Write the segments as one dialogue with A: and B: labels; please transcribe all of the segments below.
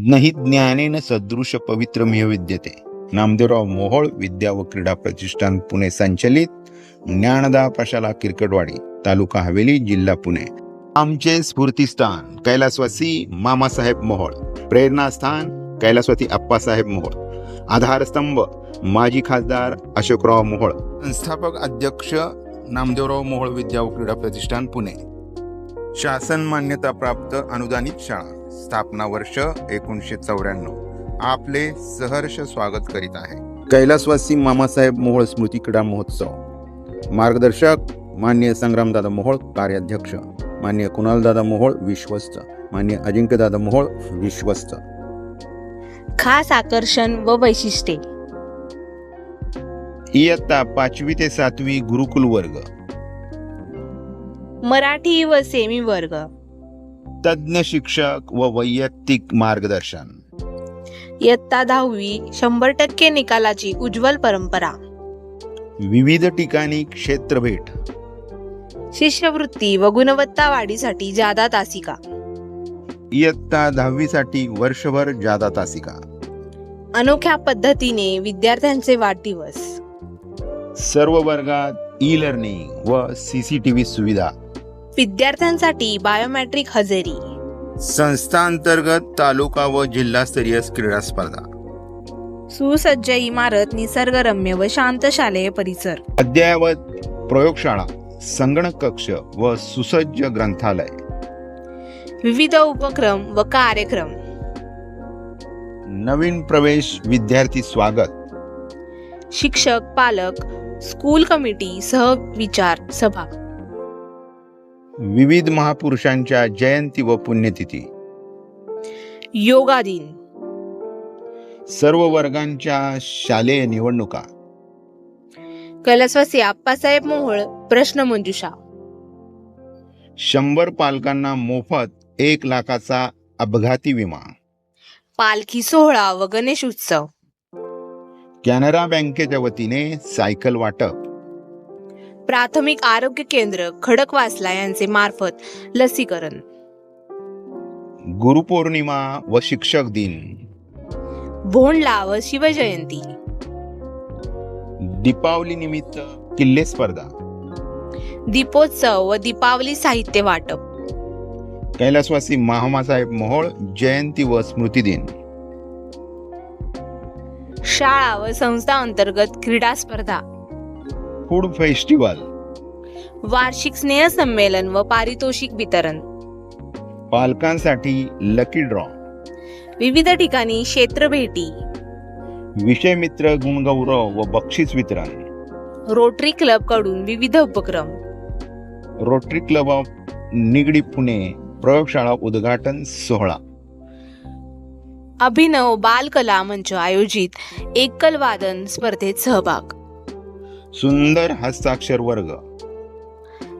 A: नहि ज्ञानेन सदृश पवित्रमिह विद्यते. नामदेवराव मोहोळ विद्या व क्रीडा प्रतिष्ठान पुणे संचलित ज्ञानदा प्रशाला किरकटवाडी, तालुका हवेली, जिल्हा पुणे. आमचे स्फूर्तिस्थान कैलासवासी मामासाहेब मोहोळ, प्रेरणास्थान कैलासवासी अप्पासाहेब मोहोळ, आधारस्तंभ माजी खासदार अशोकराव मोहोळ, संस्थापक अध्यक्ष नामदेवराव मोहोळ विद्या व क्रीडा प्रतिष्ठान पुणे. शासन मान्यता प्राप्त अनुदानित शाळा. स्थापना वर्ष 1994. आपले सहर्ष स्वागत करीत आहे. कैलासवासी मामासाहेब मोहोळ स्मृती क्रीडा महोत्सव. मार्गदर्शक माननीय संग्रामदादा मोहोळ, कार्याध्यक्ष माननीय कुणालदादा मोहोळ, विश्वस्त माननीय अजिंक्यदादा मोहोळ, विश्वस्त.
B: खास आकर्षण व वैशिष्ट्ये.
A: इयत्ता 5वी ते 7वी गुरुकुल वर्ग,
B: मराठी व सेमी वर्ग,
A: तज्ञ शिक्षक व वैयक्तिक मार्गदर्शन.
B: इयत्ता 10वी 100% निकालाची उज्ज्वल परंपरा.
A: विविध ठिकाणी क्षेत्र भेट.
B: शिष्यवृत्ती व गुणवत्ता वाढीसाठी जादा तासिका.
A: इयत्ता 10वी साठी वर्षभर जादा तासिका.
B: अनोख्या पद्धतीने विद्यार्थ्यांचे वाढदिवस.
A: सर्व वर्गात ई लर्निंग व CCTV सुविधा.
B: विद्यार्थ्यांसाठी बायोमेट्रिक हजेरी.
A: संस्थांतर्गत तालुका व जिल्हास्तरीय क्रीडा स्पर्धा.
B: सुसज्ज इमारत, निसर्गरम्य व शांत शालेय परिसर.
A: अद्ययावत प्रयोगशाळा, संगणक कक्ष व सुसज्ज ग्रंथालय.
B: विविध उपक्रम व कार्यक्रम.
A: नवीन प्रवेश विद्यार्थी स्वागत.
B: शिक्षक, पालक, स्कूल कमिटी सह विचार सभा.
A: विविध महापुरुषांच्या जयंती व पुण्यतिथी.
B: योगा दिन.
A: सर्व वर्गांच्या शालेय निवडणुका.
B: कैलासवासी आप्पासाहेब मोहोळ प्रश्नमंजुषा.
A: 100 पालकांना मोफत 1 लाखाचा अपघाती विमा.
B: पालखी सोहळा व गणेश उत्सव.
A: कॅनरा बँकेच्या वतीने सायकल वाटप.
B: प्राथमिक आरोग्य केंद्र खडकवासला यांचे मार्फत लसीकरण.
A: गुरुपौर्णिमा व शिक्षक दिन.
B: भोंडला व शिवजयंती.
A: दीपावली निमित्त किल्ले स्पर्धा.
B: दीपोत्सव व दीपावली साहित्य वाटप.
A: कैलासवासी मामासाहेब मोहोळ जयंती व स्मृती दिन.
B: शाळा व संस्था अंतर्गत क्रीडा स्पर्धा.
A: Food festival.
B: वार्षिक स्नेह संमेलन व पारितोषिक वितरण.
A: पालकांसाठी लकी ड्रॉ.
B: विविध ठिकाणी क्षेत्र भेटी.
A: विषय मित्र गुणगौरव व बक्षीस वितरण.
B: रोटरी क्लब कडून विविध उपक्रम.
A: Rotary club of Nigdi Pune प्रयोगशाळा उद्घाटन सोहळा.
B: अभिनव बालकला मंच आयोजित एकल वादन स्पर्धेत सहभाग.
A: सुंदर हस्ताक्षर वर्ग.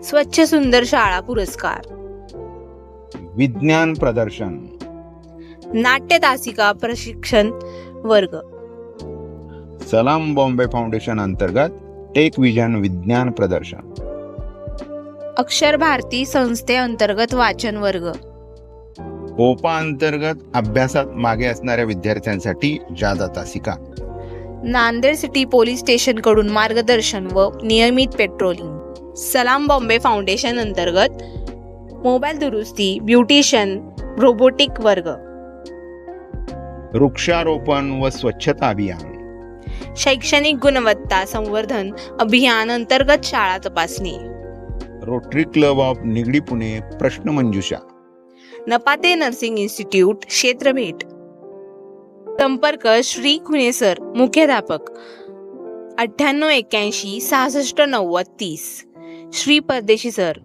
B: स्वच्छ सुंदर शाळा पुरस्कार.
A: विज्ञान प्रदर्शन.
B: नाट्य तासिका प्रशिक्षण वर्ग.
A: सलाम बॉम्बे फाउंडेशन अंतर्गत टेक विजन विज्ञान प्रदर्शन.
B: अक्षर भारती संस्थे अंतर्गत वाचन वर्ग.
A: ओपा अंतर्गत अभ्यासात मागे असणाऱ्या विद्यार्थ्यांसाठी जादा तासिका.
B: नांदेड सिटी पोलीस स्टेशन कडून मार्गदर्शन व नियमित पेट्रोलिंग. सलाम बॉम्बे फाउंडेशन अंतर्गत मोबाईल दुरुस्ती, ब्युटिशियन, रोबोटिक वर्ग.
A: वृक्षारोपण व स्वच्छता अभियान.
B: शैक्षणिक गुणवत्ता संवर्धन अभियान अंतर्गत शाळा तपासणी.
A: Rotary club of Nigdi Pune प्रश्नमंजुषा.
B: नपाते नर्सिंग इन्स्टिट्यूट क्षेत्र भेट. संपर्क श्री खुने सर, मुख्याध्यापक 9881 66 90 30. श्री परदेशी सर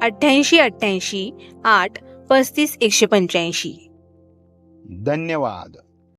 B: 8888 8 35 185.
A: धन्यवाद.